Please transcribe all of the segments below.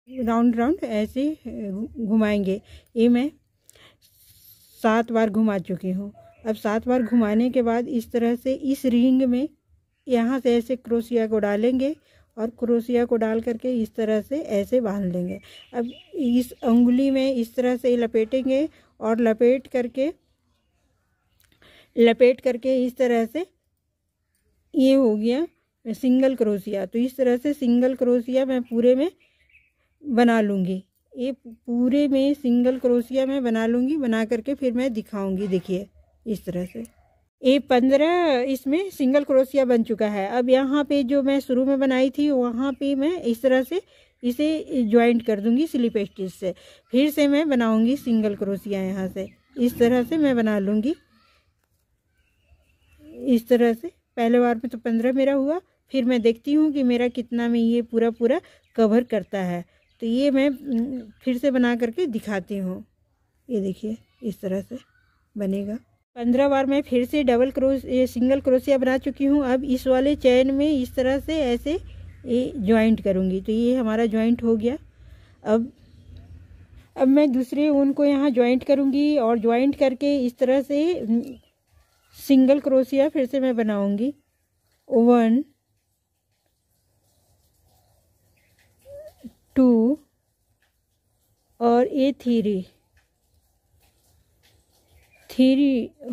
Round round ऐसे घुमाएंगे। ये मैं 7 बार घुमा चुकी हूँ। अब 7 बार घुमाने के बाद इस तरह से इस रिंग में यहाँ से ऐसे क्रोशिया को डालेंगे और क्रोशिया को डाल करके इस तरह से ऐसे बांध लेंगे। अब इस अंगुली में इस तरह से लपेटेंगे और लपेट करके इस तरह से ये हो गया सिंगल क्रोशिया। तो इस तरह से सिंगल क्रोशिया मैं पूरे में बना लूँगी। ये पूरे में सिंगल क्रोशिया मैं बना लूँगी, बना करके फिर मैं दिखाऊंगी। देखिए इस तरह से ये 15 इसमें सिंगल क्रोशिया बन चुका है। अब यहाँ पे जो मैं शुरू में बनाई थी वहाँ पे मैं इस तरह से इसे ज्वाइंट कर दूँगी स्लिप स्टिच से। फिर से मैं बनाऊँगी सिंगल क्रोशिया। यहाँ से इस तरह से मैं बना लूँगी। इस तरह से पहले बार में तो 15 मेरा हुआ, फिर मैं देखती हूँ कि मेरा कितना में ये पूरा कवर करता है। तो ये मैं फिर से बना करके दिखाती हूँ। ये देखिए इस तरह से बनेगा। 15 बार मैं फिर से सिंगल क्रोशिया बना चुकी हूँ। अब इस वाले चैन में इस तरह से ऐसे ये ज्वाइंट करूँगी। तो ये हमारा ज्वाइंट हो गया। अब मैं दूसरे ऊन को यहाँ ज्वाइंट करूँगी और ज्वाइंट करके इस तरह से सिंगल क्रोशिया फिर से मैं बनाऊँगी। 1 2 और ये 3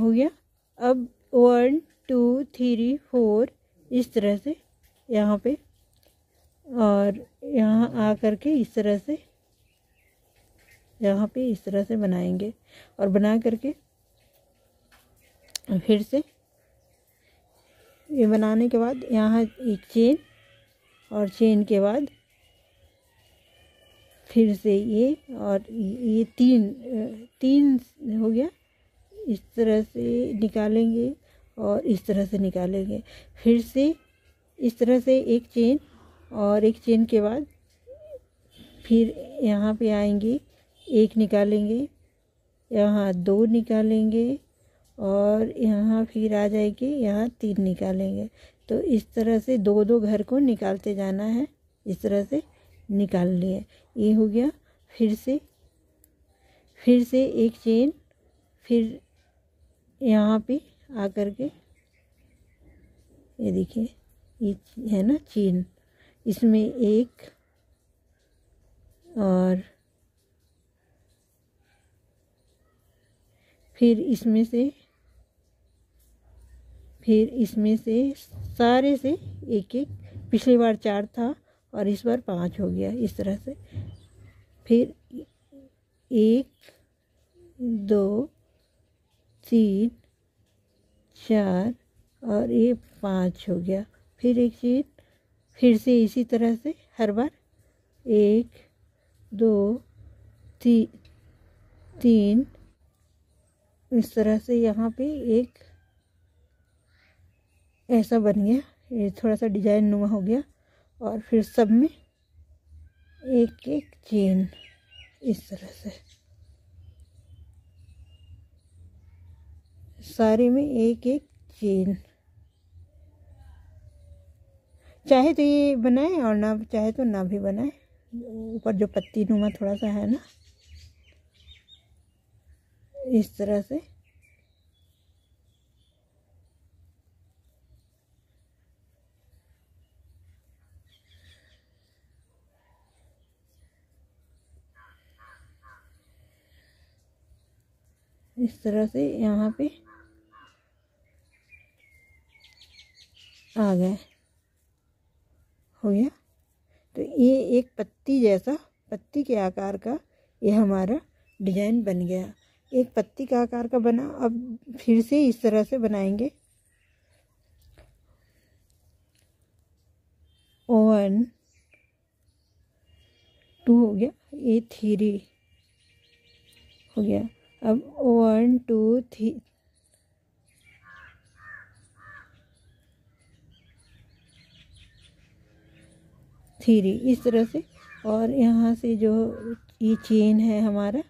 हो गया। अब 1 2 3 4 इस तरह से यहाँ पे और यहाँ आ करके इस तरह से यहाँ पे इस तरह से बनाएंगे और बना करके फिर से ये बनाने के बाद यहाँ एक चेन और चेन के बाद फिर से ये और ये 3 हो गया। इस तरह से निकालेंगे और इस तरह से निकालेंगे। फिर से इस तरह से एक चेन और एक चेन के बाद फिर यहाँ पे आएंगे, एक निकालेंगे, यहाँ 2 निकालेंगे और यहाँ फिर आ जाएगी, यहाँ 3 निकालेंगे। तो इस तरह से 2 घर को निकालते जाना है। इस तरह से निकाल लिए। ये हो गया। फिर से एक चेन, फिर यहाँ पे आकर के ये देखिए ये है ना चेन, इसमें एक और फिर इसमें से सारे से एक एक। पिछली बार 4 था और इस बार 5 हो गया। इस तरह से फिर 1 2 3 4 और ये 5 हो गया। फिर एक चेन, फिर से इसी तरह से हर बार 1 2 3 इस तरह से यहाँ पे एक ऐसा बन गया। ये थोड़ा सा डिजाइन नुमा हो गया और फिर सब में एक एक चेन इस तरह से सारे में एक एक चेन। चाहे तो ये बनाए और ना चाहे तो ना भी बनाए। ऊपर जो पत्ती नुमा थोड़ा सा है ना, इस तरह से यहाँ पे आ गए। हो गया। तो ये एक पत्ती जैसा, पत्ती के आकार का ये हमारा डिजाइन बन गया। एक पत्ती का आकार का बना। अब फिर से इस तरह से बनाएंगे। 1 2 हो गया, ये 3 हो गया। अब 1 2 3 इस तरह से। और यहाँ से जो ये चेन है हमारा,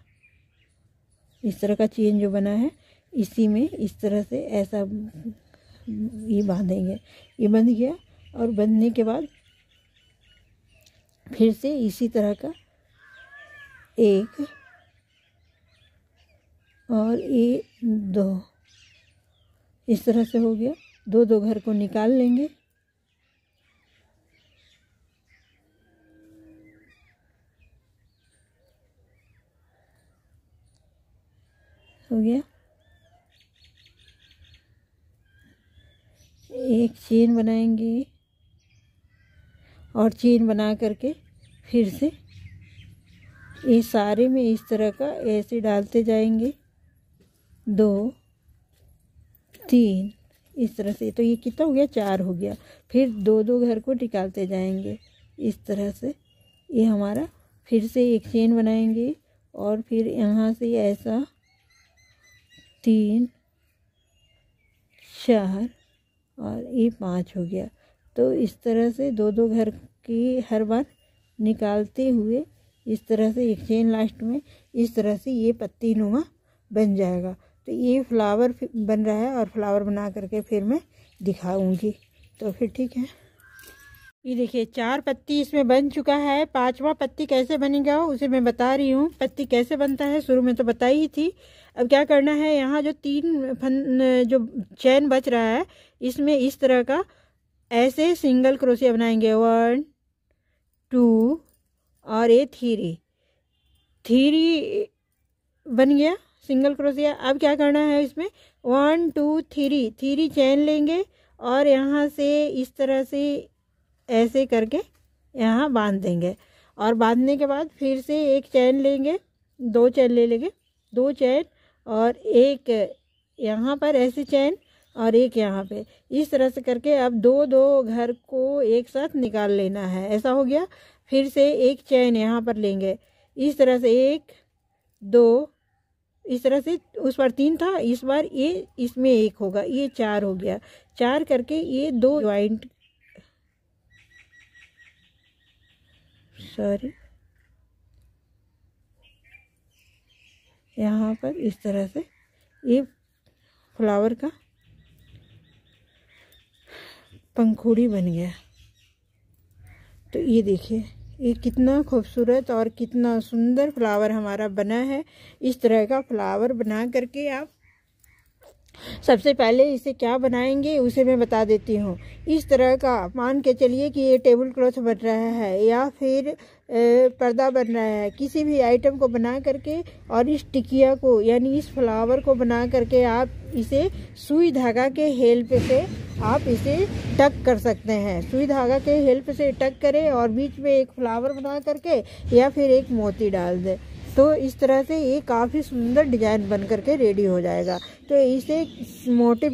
इस तरह का चेन जो बना है, इसी में इस तरह से ऐसा ये बांधेंगे। ये बंध गया और बंधने के बाद फिर से इसी तरह का एक और ये 2, इस तरह से हो गया। 2 घर को निकाल लेंगे। हो गया। एक चेन बनाएंगे और चेन बना करके फिर से ये सारे में इस तरह का ऐसे डालते जाएंगे। 2 3 इस तरह से। तो ये कितना हो गया? 4 हो गया। फिर 2 घर को निकालते जाएंगे इस तरह से। ये हमारा फिर से एक चेन बनाएंगे और फिर यहाँ से ऐसा 3 4 और ये 5 हो गया। तो इस तरह से 2 घर की हर बार निकालते हुए इस तरह से एक चेन लास्ट में इस तरह से ये पत्ती नुमा बन जाएगा। तो ये फ्लावर बन रहा है और फ्लावर बना करके फिर मैं दिखाऊंगी। तो फिर ठीक है। ये देखिए 4 पत्ती इसमें बन चुका है। 5वां पत्ती कैसे बनेगा उसे मैं बता रही हूँ। पत्ती कैसे बनता है शुरू में तो बताई ही थी। अब क्या करना है, यहाँ जो 3 जो चैन बच रहा है इसमें इस तरह का ऐसे सिंगल क्रोशिया बनाएंगे। 1 2 और ये 3 बन गया सिंगल क्रोशिया। अब क्या करना है इसमें 1 2 3 चैन लेंगे और यहाँ से इस तरह से ऐसे करके यहाँ बांध देंगे। और बांधने के बाद फिर से एक चैन लेंगे, 2 चैन ले लेंगे, 2 चैन और एक यहाँ पर ऐसे चैन और एक यहाँ पे इस तरह से करके अब 2 घर को एक साथ निकाल लेना है। ऐसा हो गया। फिर से एक चैन यहाँ पर लेंगे इस तरह से 1 2 इस तरह से। उस बार 3 था, इस बार ये इसमें 1 होगा, ये 4 हो गया। 4 करके ये 2 ज्वाइंट यहाँ पर इस तरह से ये फ्लावर का पंखुड़ी बन गया। तो ये देखिए ये कितना खूबसूरत और कितना सुंदर फ्लावर हमारा बना है। इस तरह का फ्लावर बना करके आप सबसे पहले इसे क्या बनाएंगे उसे मैं बता देती हूँ। इस तरह का मान के चलिए कि ये टेबल क्लॉथ बन रहा है या फिर पर्दा बन रहा है। किसी भी आइटम को बना करके और इस टिकिया को यानी इस फ्लावर को बना करके आप इसे सुई धागा के हेल्प से आप इसे टक कर सकते हैं। सुई धागा के हेल्प से टक करें और बीच में एक फ्लावर बना करके या फिर एक मोती डाल दें। तो इस तरह से ये काफ़ी सुंदर डिजाइन बन करके रेडी हो जाएगा। तो इसे मोटे